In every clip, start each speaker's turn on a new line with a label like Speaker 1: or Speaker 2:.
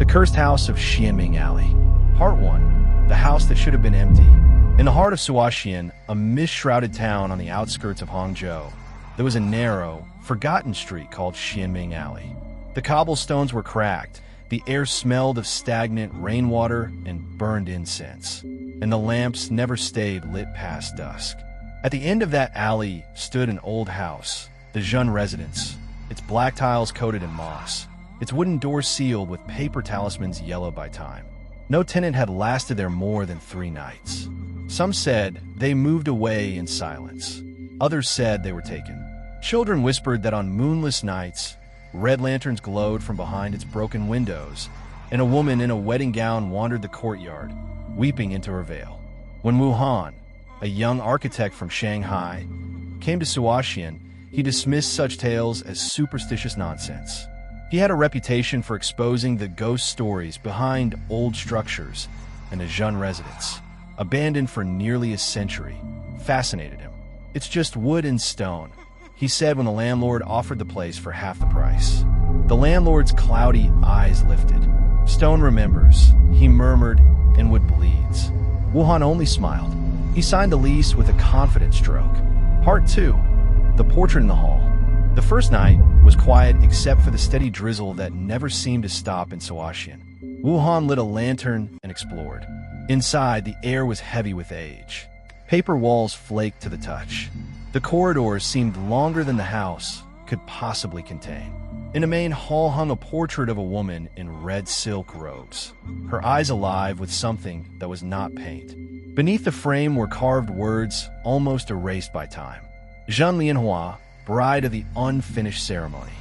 Speaker 1: Cursed House of Xuanming Alley. Part 1. The house that should have been empty. In the heart of Suoxian, a mist-shrouded town on the outskirts of Hangzhou, there was a narrow, forgotten street called Xuanming Alley. The cobblestones were cracked, the air smelled of stagnant rainwater and burned incense, and the lamps never stayed lit past dusk. At the end of that alley stood an old house, the Zhen Residence, its black tiles coated in moss, its wooden doors sealed with paper talismans yellowed by time. No tenant had lasted there more than 3 nights. Some said they moved away in silence. Others said they were taken. Children whispered that on moonless nights, red lanterns glowed from behind its broken windows, and a woman in a wedding gown wandered the courtyard, weeping into her veil. When Wu Han, a young architect from Shanghai, came to Suoxian, he dismissed such tales as superstitious nonsense. He had a reputation for exposing the ghost stories behind old structures, and the Zhen Residence, abandoned for nearly a century, fascinated him. "It's just wood and stone," he said when the landlord offered the place for half the price. The landlord's cloudy eyes lifted. "Stone remembers," he murmured, "and wood bleeds." Wu Han only smiled. He signed the lease with a confident stroke. Part 2. The portrait in the hall. The first night was quiet except for the steady drizzle that never seemed to stop in Suoxian. Wu Han lit a lantern and explored. Inside, the air was heavy with age. Paper walls flaked to the touch. The corridors seemed longer than the house could possibly contain. In the main hall hung a portrait of a woman in red silk robes, her eyes alive with something that was not paint. Beneath the frame were carved words almost erased by time. Zhen Lianhua, bride of the unfinished ceremony.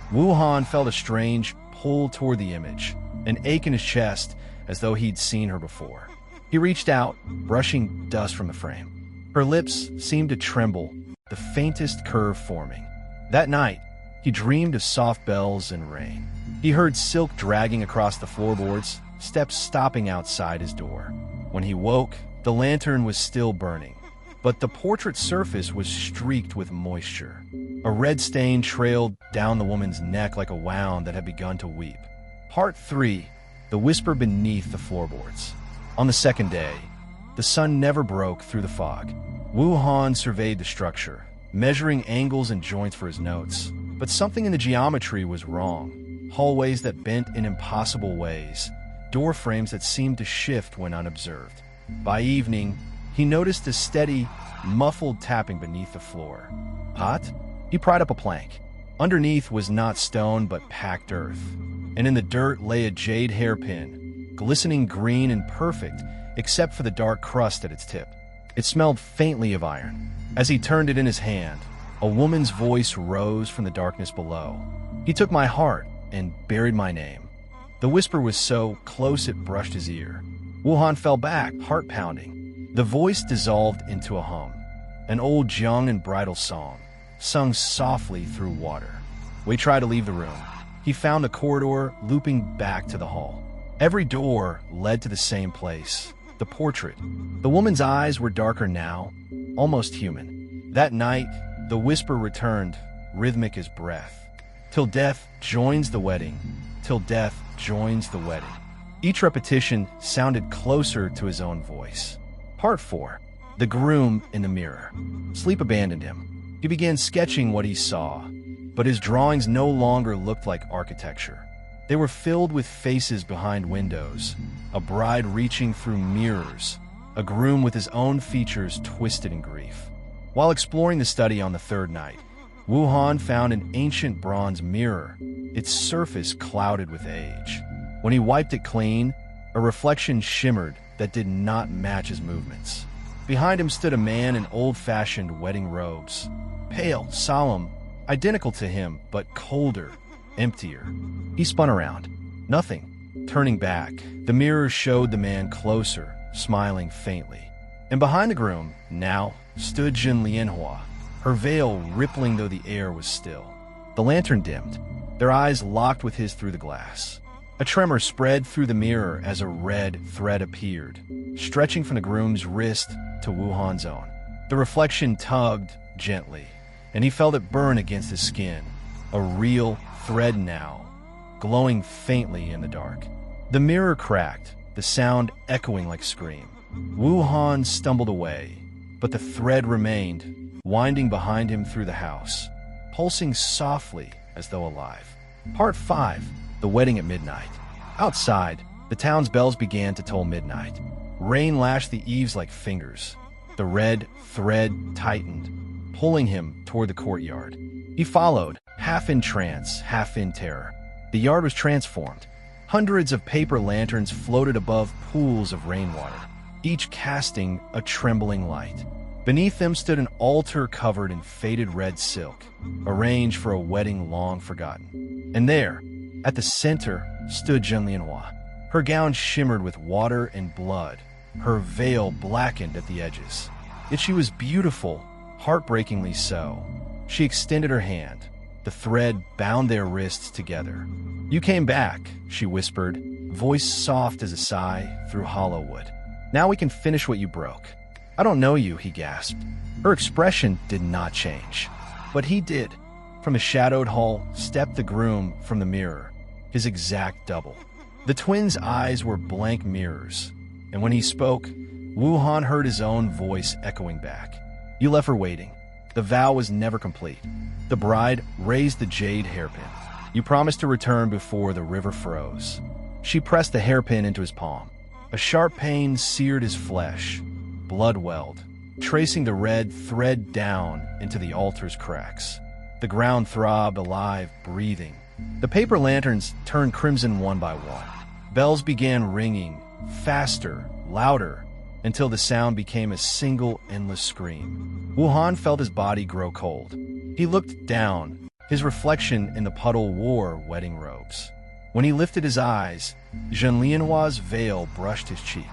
Speaker 1: Wu Han felt a strange pull toward the image, an ache in his chest as though he'd seen her before. He reached out, brushing dust from the frame. Her lips seemed to tremble, the faintest curve forming. That night, he dreamed of soft bells and rain. He heard silk dragging across the floorboards, steps stopping outside his door. When he woke, the lantern was still burning, but the portrait's surface was streaked with moisture. A red stain trailed down the woman's neck like a wound that had begun to weep. Part 3. The whisper beneath the floorboards. On the second day, the sun never broke through the fog. Wu Han surveyed the structure, measuring angles and joints for his notes. But something in the geometry was wrong. Hallways that bent in impossible ways, door frames that seemed to shift when unobserved. By evening, he noticed a steady, muffled tapping beneath the floor. Hot? He pried up a plank. Underneath was not stone but packed earth, and in the dirt lay a jade hairpin, glistening green and perfect except for the dark crust at its tip. It smelled faintly of iron. As he turned it in his hand, a woman's voice rose from the darkness below. "He took my heart and buried my name." The whisper was so close it brushed his ear. Wu Han fell back, heart pounding. The voice dissolved into a hum, an old Zheng and bridal song, sung softly through water. We tried to leave the room. He found a corridor looping back to the hall. Every door led to the same place, the portrait. The woman's eyes were darker now, almost human. That night, the whisper returned, rhythmic as breath. "Till death joins the wedding, till death joins the wedding." Each repetition sounded closer to his own voice. Part 4. The groom in the mirror. Sleep abandoned him. He began sketching what he saw, but his drawings no longer looked like architecture. They were filled with faces behind windows, a bride reaching through mirrors, a groom with his own features twisted in grief. While exploring the study on the third night, Wu Han found an ancient bronze mirror, its surface clouded with age. When he wiped it clean, a reflection shimmered that did not match his movements. Behind him stood a man in old-fashioned wedding robes, pale, solemn, identical to him, but colder, emptier. He spun around. Nothing. Turning back, the mirror showed the man closer, smiling faintly. And behind the groom, now, stood Zhen Lianhua, her veil rippling though the air was still. The lantern dimmed. Their eyes locked with his through the glass. A tremor spread through the mirror as a red thread appeared, stretching from the groom's wrist to Wu Han's own. The reflection tugged gently, and he felt it burn against his skin, a real thread now, glowing faintly in the dark. The mirror cracked, the sound echoing like a scream. Wu Han stumbled away, but the thread remained, winding behind him through the house, pulsing softly as though alive. Part 5. The Wedding at Midnight. Outside, the town's bells began to toll midnight. Rain lashed the eaves like fingers. The red thread tightened, pulling him toward the courtyard. He followed, half in trance, half in terror. The yard was transformed. Hundreds of paper lanterns floated above pools of rainwater, each casting a trembling light. Beneath them stood an altar covered in faded red silk, arranged for a wedding long forgotten. And there, at the center, stood Zhen Residence. Her gown shimmered with water and blood, her veil blackened at the edges. Yet she was beautiful, heartbreakingly so. She extended her hand. The thread bound their wrists together. "You came back," she whispered, voice soft as a sigh through hollow wood. "Now we can finish what you broke." "I don't know you," he gasped. Her expression did not change. But he did. From the shadowed hall stepped the groom from the mirror, his exact double. The twins' eyes were blank mirrors, and when he spoke, Wu Han heard his own voice echoing back. "You left her waiting. The vow was never complete." The bride raised the jade hairpin. "You promised to return before the river froze." She pressed the hairpin into his palm. A sharp pain seared his flesh. Blood welled, tracing the red thread down into the altar's cracks. The ground throbbed alive, breathing. The paper lanterns turned crimson one by one. Bells began ringing, faster, louder, until the sound became a single endless scream. Wu Han felt his body grow cold. He looked down. His reflection in the puddle wore wedding robes. When he lifted his eyes, Zhen Residence' veil brushed his cheek.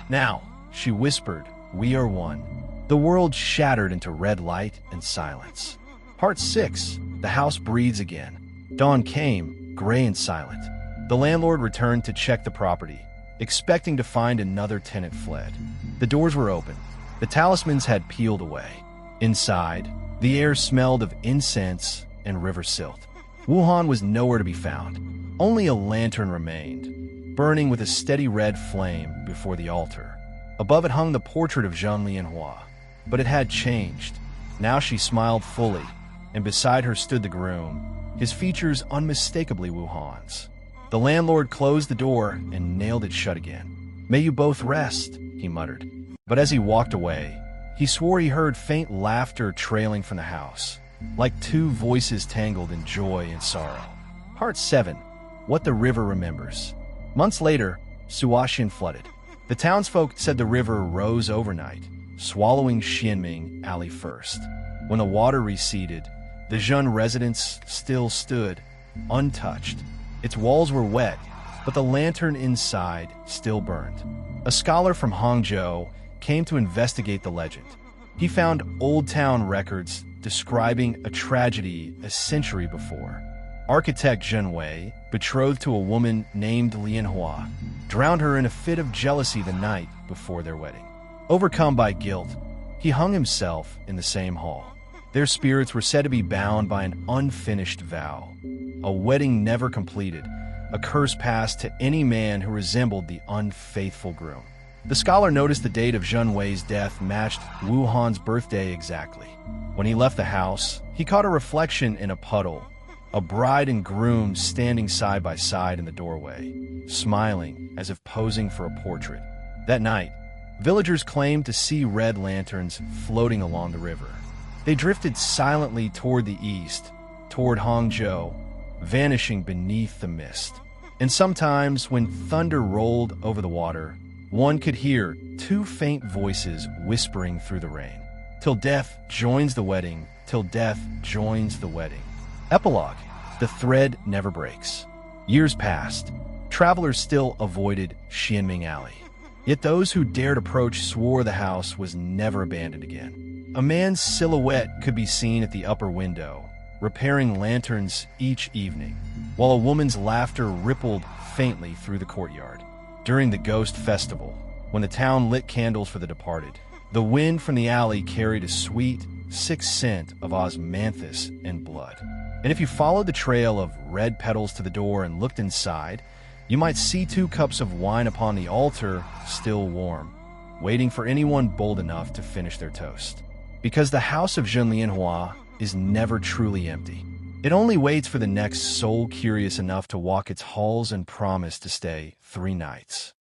Speaker 1: "Now," she whispered, "we are one." The world shattered into red light and silence. Part 6. The house breathes again. Dawn came, gray and silent. The landlord returned to check the property, expecting to find another tenant fled. The doors were open. The talismans had peeled away. Inside, the air smelled of incense and river silt. Wu Han was nowhere to be found. Only a lantern remained, burning with a steady red flame before the altar. Above it hung the portrait of Zhen Residence, but it had changed. Now she smiled fully, and beside her stood the groom, his features unmistakably Wu Han's. The landlord closed the door and nailed it shut again. "May you both rest," he muttered. But as he walked away, he swore he heard faint laughter trailing from the house, like two voices tangled in joy and sorrow. Part 7. What the River Remembers. Months later, Suoxian flooded. The townsfolk said the river rose overnight, swallowing Xuanming Alley first. When the water receded, the Zhen Residence still stood, untouched. Its walls were wet, but the lantern inside still burned. A scholar from Hangzhou came to investigate the legend. He found old town records describing a tragedy a century before. Architect Zhen Wei, betrothed to a woman named Lianhua, drowned her in a fit of jealousy the night before their wedding. Overcome by guilt, he hung himself in the same hall. Their spirits were said to be bound by an unfinished vow, a wedding never completed, a curse passed to any man who resembled the unfaithful groom. The scholar noticed the date of Zhen Wei's death matched Wu Han's birthday exactly. When he left the house, he caught a reflection in a puddle, a bride and groom standing side by side in the doorway, smiling as if posing for a portrait. That night, villagers claimed to see red lanterns floating along the river. They drifted silently toward the east, toward Hangzhou, vanishing beneath the mist. And sometimes, when thunder rolled over the water, one could hear two faint voices whispering through the rain. Till death joins the wedding, till death joins the wedding. Epilogue. The thread never breaks. Years passed. Travelers still avoided Xuanming Alley. Yet those who dared approach swore the house was never abandoned again. A man's silhouette could be seen at the upper window, repairing lanterns each evening, while a woman's laughter rippled faintly through the courtyard. During the ghost festival, when the town lit candles for the departed, the wind from the alley carried a sweet, sick scent of osmanthus and blood. And if you followed the trail of red petals to the door and looked inside, You might see 2 cups of wine upon the altar, still warm, waiting for anyone bold enough to finish their toast. Because the house of Zhen Lianhua is never truly empty. It only waits for the next soul curious enough to walk its halls and promise to stay 3 nights.